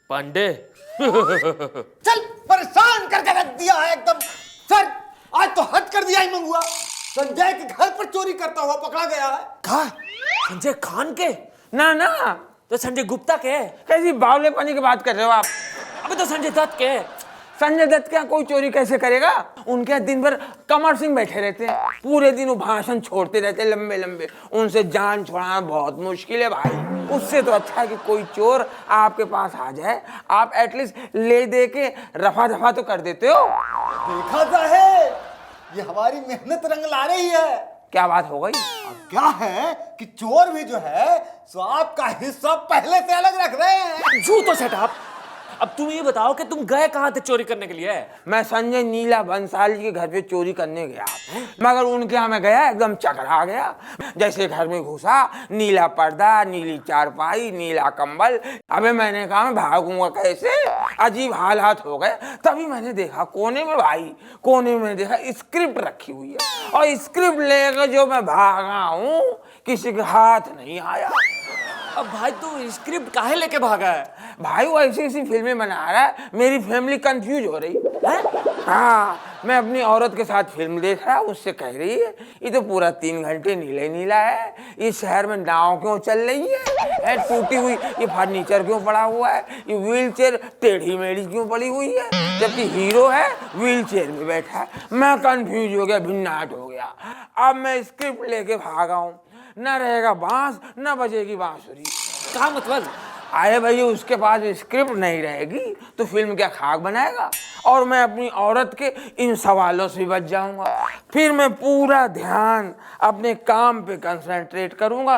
पांडे चल, परेशान करके रख दिया है एकदम। सर, आज तो हद कर दिया ही मंगुआ। संजय के घर पर चोरी करता हुआ पकड़ा गया है। कहा? संजय खान के? ना ना, तो संजय गुप्ता के। कैसी बावलेपनी की बात कर रहे हो आप? अबे तो संजय दत्त के। संजय दत्त क्या कोई चोरी कैसे करेगा? उनके यहाँ दिन भर कमर सिंह बैठे रहते हैं, पूरे दिन वो भाषण छोड़ते रहते हैं लंबे लंबे। उनसे जान छुड़ाना बहुत मुश्किल है भाई। उससे तो अच्छा है कि कोई चोर आपके पास आ जाए, आप एटलीस्ट ले दे के रफा दफा तो कर देते हो। देखा जाए, ये हमारी मेहनत रंग ला रही है। क्या बात हो गई? अब क्या है कि चोर भी जो है सो आपका हिस्सा पहले से अलग रख रहे हैं। झूठ तो सेट आप। अब तुम ये बताओ कि तुम गए कहाँ थे चोरी करने के लिए? मैं संजय नीला बंसाल जी के घर पे चोरी करने गया, मगर उनके यहाँ मैं गया एकदम चकरा गया। जैसे घर में घुसा, नीला पर्दा, नीली चारपाई, नीला कंबल। अबे मैंने कहा मैं भागूंगा कैसे? अजीब हालात हो गए। तभी मैंने देखा कोने में भाई, कोने में देखा स्क्रिप्ट रखी हुई है, और स्क्रिप्ट लेकर जो मैं भागा हूँ किसी के हाथ नहीं आया। अब भाई तू स्क्रिप्ट काहे लेके भागा है? भाई वो ऐसी ऐसी फिल्में बना रहा है, मेरी फैमिली कंफ्यूज हो रही है। हाँ, मैं अपनी औरत के साथ फिल्म देख रहा हूँ, उससे कह रही है ये तो पूरा 3 घंटे नीला ही नीला है, इस शहर में नाव क्यों चल रही है, टूटी हुई ये फर्नीचर क्यों पड़ा हुआ है, ये व्हील चेयर टेढ़ी मेढ़ी क्यों पड़ी हुई है, जबकि हीरो है व्हील चेयर में बैठा है। मैं कंफ्यूज हो गया, भिन्नाट हो गया। अब मैं स्क्रिप्ट लेके भागा हूँ, न रहेगा बांस न बजेगी बांसुरी। क्या मतलब? आए भाई, उसके पास स्क्रिप्ट नहीं रहेगी तो फिल्म क्या खाक बनाएगा, और मैं अपनी औरत के इन सवालों से बच जाऊंगा। फिर मैं पूरा ध्यान अपने काम पे कंसंट्रेट करूंगा,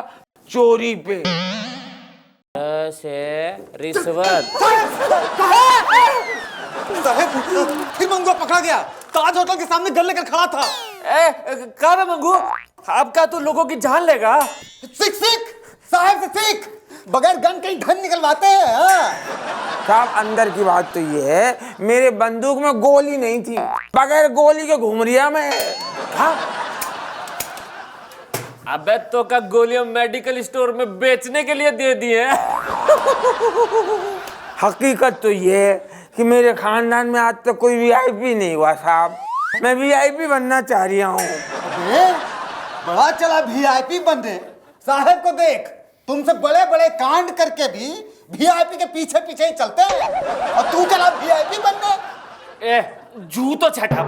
चोरी पे। से रिश्वत। साहब, फिर मंगुआ पकड़ा गया। ताज होटल के सामने गन लेकर खड़ा था। कहा है मंगू? आपका तो लोगों की जान लेगा। सीख सीख, साहब से सीख। बगैर गन कहीं धन निकलवाते हैं। हाँ? साहब, अंदर की बात तो ये है, मेरे बंदूक में गोली नहीं थी, बगैर गोली के घूम रिया मैं। हाँ? अबे तो का गोलियां मेडिकल स्टोर में बेचने के लिए दे दी है। हकीकत तो ये है कि मेरे खानदान में आज तक कोई वीआईपी नहीं हुआ साहब। मैं वीआईपी बनना चाह रहा हूँ। अबे, बड़ा चला वीआईपी बनने। साहब को देख, तुमसे बड़े बड़े कांड करके भी वीआईपी के पीछे पीछे ही चलते हैं, और तू चला वीआईपी बनने। झूठ तो छठा।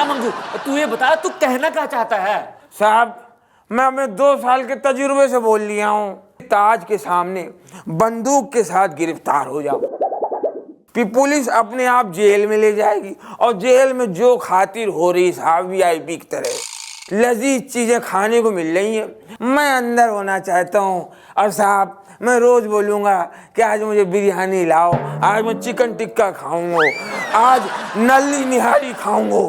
मंगू, तू ये बता, तू कहना क्या चाहता है? साहब, मैं अपने 2 साल के तजुर्बे से बोल लिया हूँ, ताज के सामने बंदूक के साथ गिरफ्तार हो जाओ, फिर पुलिस अपने आप जेल में ले जाएगी, और जेल में जो खातिर हो रही साहब वीआईपी की तरह लजीज चीजें खाने को मिल रही हैं, मैं अंदर होना चाहता हूँ। और साहब, मैं रोज बोलूँगा कि आज मुझे बिरयानी लाओ, आज मैं चिकन टिक्का खाऊंगा, आज नल्ली निहारी खाऊंगा।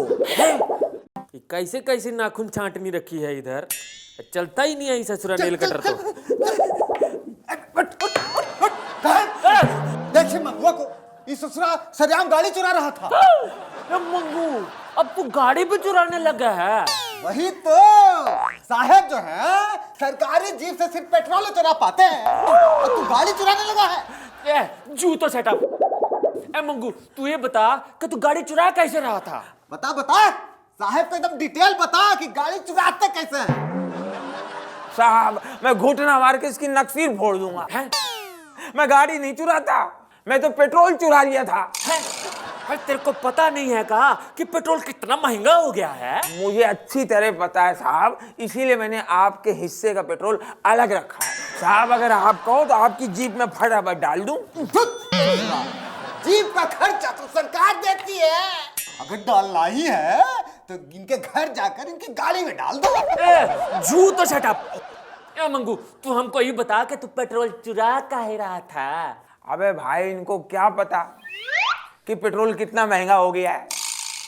कैसे कैसे नाखून छांटनी रखी है इधर, चलता ही नहीं है ससुरा नेल कटर तो। देखिए मंगुआ को, इस ससुरा सरेआम गाड़ी चुरा रहा था। मंगू, अब तू गाड़ी पे चुराने लगा है? वही तो, साहब जो है सरकारी जीप से सिर्फ पेट्रोल चुरा पाते हैं, और तू गाड़ी चुराने लगा है। झूठ तो सेटअप। मंगू, तू ये बता कि तू गाड़ी चुरा कैसे रहा था? बता बता, साहब को एकदम डिटेल बता कि गाड़ी चुराते कैसे हैं। साहब, मैं घुटना मार के इसकी नक्सीर फोड़ दूंगा। मैं गाड़ी नहीं चुराता, मैं तो पेट्रोल चुरा लिया था। तेरे को पता नहीं है का कि पेट्रोल कितना महंगा हो गया है? मुझे अच्छी तरह पता है साहब, इसीलिए मैंने आपके हिस्से का पेट्रोल अलग रखा है। साहब, अगर आप कहो तो आपकी जीप में फटाफट डाल दूं। जीप का खर्चा तो सरकार देती है, अगर डालना ही है तो इनके घर जाकर इनकी गाड़ी में डाल दो। झूठ तो शट अप। मंगू, तू हमको ये बता कि तू पेट्रोल चुरा काहे रहा था? अबे भाई, इनको क्या पता कि पेट्रोल कितना महंगा हो गया है।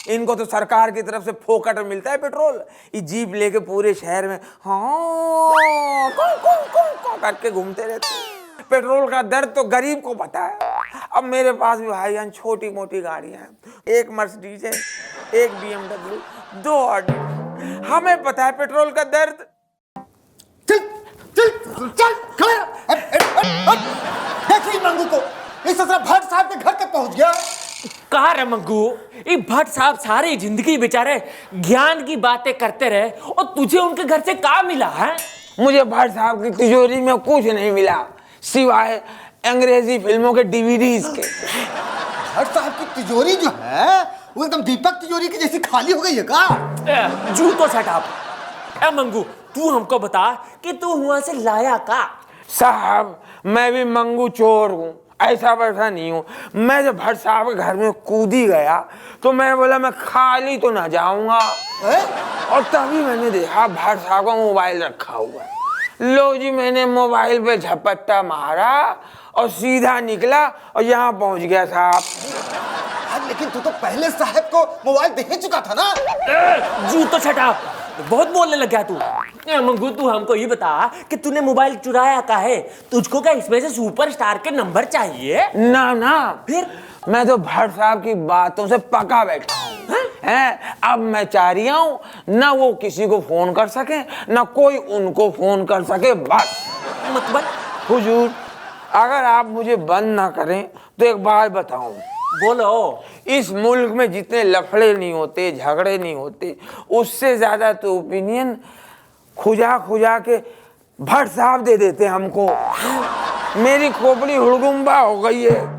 इनको तो सरकार की तरफ से फोकट मिलता है पेट्रोल। ये जीप लेके पूरे शहर में हाँ कौ करके घूमते रहते हैं। पेट्रोल का दर्द तो गरीब को पता है। अब मेरे पास भी भाईजान छोटी मोटी गाड़ियां हैं, एक मर्सिडीज है, एक BMW, 2 ऑडी। हमें पता है पेट्रोल का दर्द। चल चल चल खड़े रहो। देखिए मंगू को, इस तरह भट्ट साहब के घर तक पहुंच गया। कहा रे मंगू, ये भट्ट साहब सारी जिंदगी बेचारे ज्ञान की बातें करते रहे और तुझे उनके घर से क्या मिला है? मुझे भट्ट साहब की तिजोरी में कुछ नहीं मिला सिवाय अंग्रेजी फिल्मों के डीवीडीज के। भट्ट साहब की तिजोरी जो है वो एकदम दीपक तिजोरी की जैसी खाली हो गई है का? जू तो छटाप। ए मंगू, तू हमको बता कि तू वहां से लाया का? साहब मैं भी मंगू चोर हूँ, ऐसा वैसा नहीं हूँ। मैं जब भट्ट साहब के घर में कूदी गया तो मैं बोला मैं खाली तो ना जाऊंगा, और तभी मैंने देखा भट्ट साहब का मोबाइल रखा हुआ है। लो जी, मैंने मोबाइल पे झपट्टा मारा और सीधा निकला और यहाँ पहुंच गया साहब। लेकिन तू तो पहले साहब को मोबाइल दे ही चुका था ना। जू तो छटाप, बहुत बोलने लग गया तू। मंगू तू हमको ये बता कि तूने मोबाइल चुराया का है? तुझको क्या इसमें से सुपरस्टार के नंबर चाहिए? ना ना, फिर मैं तो भट्ट साहब की बातों से पका बैठा हूँ। अब मैं चाह रही हूँ ना वो किसी को फोन कर सके ना कोई उनको फोन कर सके, बस। मतलब? हुजूर, अगर आप मुझे बंद ना करें तो एक बात बताऊं, बोलो। इस मुल्क में जितने लफड़े नहीं होते, झगड़े नहीं होते, उससे ज्यादा तो ओपिनियन खुजा खुजा के भट्ट साहब दे देते हमको। मेरी खोपड़ी हुड़गुम्बा हो गई है।